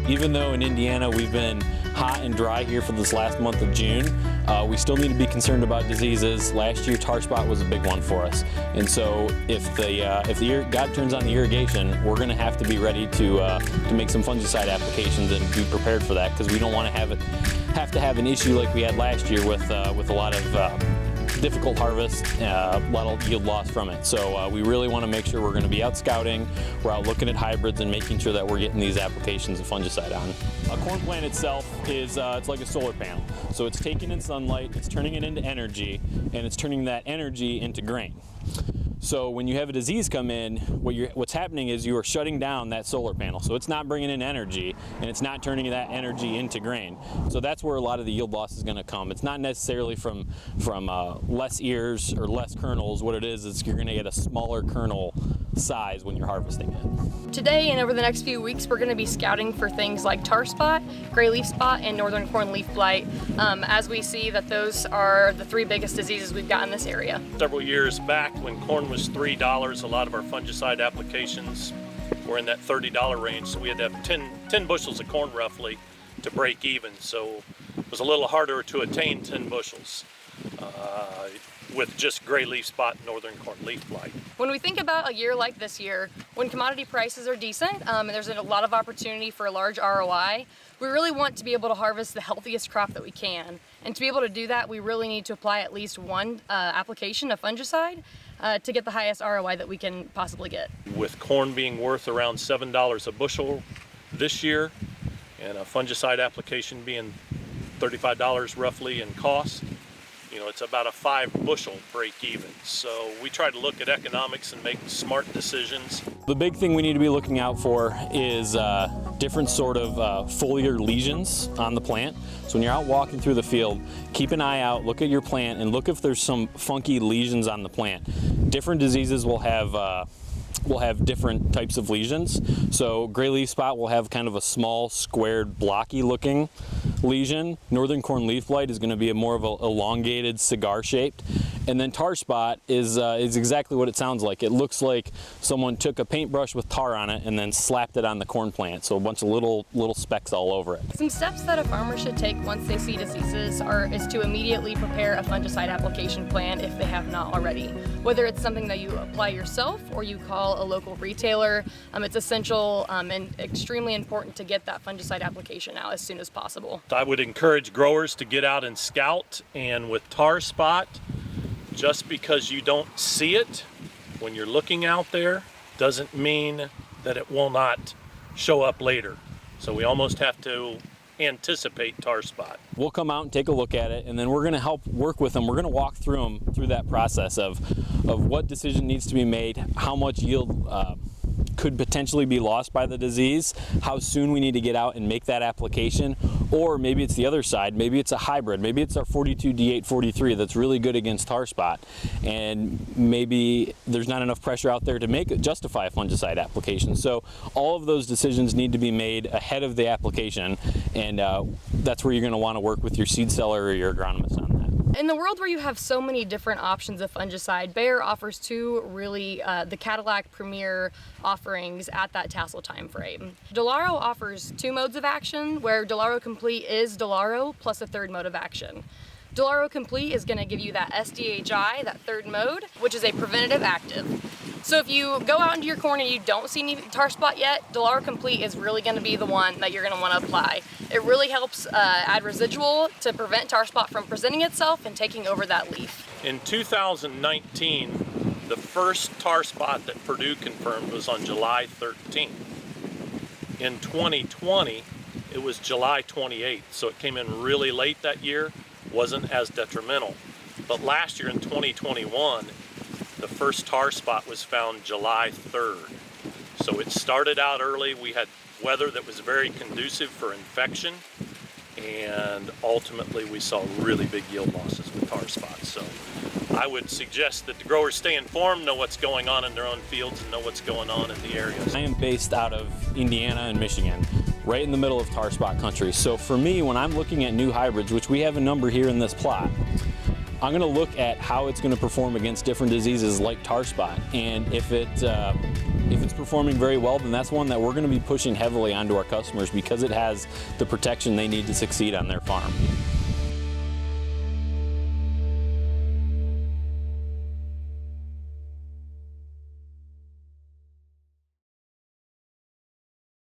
Even though in Indiana we've been hot and dry here for this last month of June, we still need to be concerned about diseases. Last year, tar spot was a big one for us, and so if God turns on the irrigation, we're going to have to be ready to make some fungicide applications and be prepared for that, because we don't want to have an issue like we had last year with a lot of difficult harvest, a lot of yield loss from it. So we really want to make sure we're going to be out scouting, we're out looking at hybrids and making sure that we're getting these applications of fungicide on. A corn plant itself is it's like a solar panel. So it's taking in sunlight, it's turning it into energy, and it's turning that energy into grain. So when you have a disease come in, what's happening is you are shutting down that solar panel. So it's not bringing in energy, and it's not turning that energy into grain. So that's where a lot of the yield loss is going to come. It's not necessarily from less ears or less kernels. What it is you're going to get a smaller kernel size when you're harvesting it. Today and over the next few weeks, we're going to be scouting for things like tar spot, gray leaf spot, and northern corn leaf blight, as we see that those are the three biggest diseases we've got in this area. Several years back when corn was $3, a lot of our fungicide applications were in that $30 range, so we had to have 10 bushels of corn roughly to break even. So it was a little harder to attain 10 bushels with just gray leaf spot and northern corn leaf blight. When we think about a year like this year, when commodity prices are decent and there's a lot of opportunity for a large ROI, we really want to be able to harvest the healthiest crop that we can. And to be able to do that, we really need to apply at least one application of fungicide to get the highest ROI that we can possibly get. With corn being worth around $7 a bushel this year, and a fungicide application being $35 roughly in cost, it's about a 5 bushel break even. So we try to look at economics and make smart decisions. The big thing we need to be looking out for is different sort of foliar lesions on the plant. So when you're out walking through the field, keep an eye out, look at your plant, and look if there's some funky lesions on the plant. Different diseases will have different types of lesions. So gray leaf spot will have kind of a small, squared, blocky looking lesion. Northern corn leaf blight is going to be more of a elongated, cigar shaped. And then tar spot is exactly what it sounds like. It looks like someone took a paintbrush with tar on it and then slapped it on the corn plant. So a bunch of little specks all over it. Some steps that a farmer should take once they see diseases is to immediately prepare a fungicide application plan if they have not already. Whether it's something that you apply yourself or you call a local retailer, it's essential and extremely important to get that fungicide application out as soon as possible. I would encourage growers to get out and scout, and with tar spot, just because you don't see it when you're looking out there doesn't mean that it will not show up later. So we almost have to anticipate tar spot. We'll come out and take a look at it, and then we're going to help work with them. We're going to walk through them through that process of what decision needs to be made, how much yield could potentially be lost by the disease, how soon we need to get out and make that application, or maybe it's the other side, maybe it's a hybrid, maybe it's our 42D843 that's really good against tar spot, and maybe there's not enough pressure out there to justify a fungicide application. So all of those decisions need to be made ahead of the application, and that's where you're going to want to work with your seed seller or your agronomist on that. In the world where you have so many different options of fungicide, Bayer offers two really the Cadillac premier offerings at that tassel time frame. Delaro offers 2 modes of action, where Delaro Complete is Delaro plus a 3rd mode of action. Delaro Complete is going to give you that SDHI, that 3rd mode, which is a preventative active. So if you go out into your corn and you don't see any tar spot yet, Delaro Complete is really going to be the one that you're going to want to apply. It really helps add residual to prevent tar spot from presenting itself and taking over that leaf. In 2019, the first tar spot that Purdue confirmed was on July 13th. In 2020, it was July 28th, so it came in really late that year, wasn't as detrimental. But last year in 2021, the first tar spot was found July 3rd. So it started out early. We had weather that was very conducive for infection, and ultimately we saw really big yield losses with tar spots. So I would suggest that the growers stay informed, know what's going on in their own fields, and know what's going on in the areas. I am based out of Indiana and Michigan, right in the middle of tar spot country. So for me, when I'm looking at new hybrids, which we have a number here in this plot, I'm going to look at how it's going to perform against different diseases like tar spot, and if it If it's performing very well, then that's one that we're going to be pushing heavily onto our customers because it has the protection they need to succeed on their farm.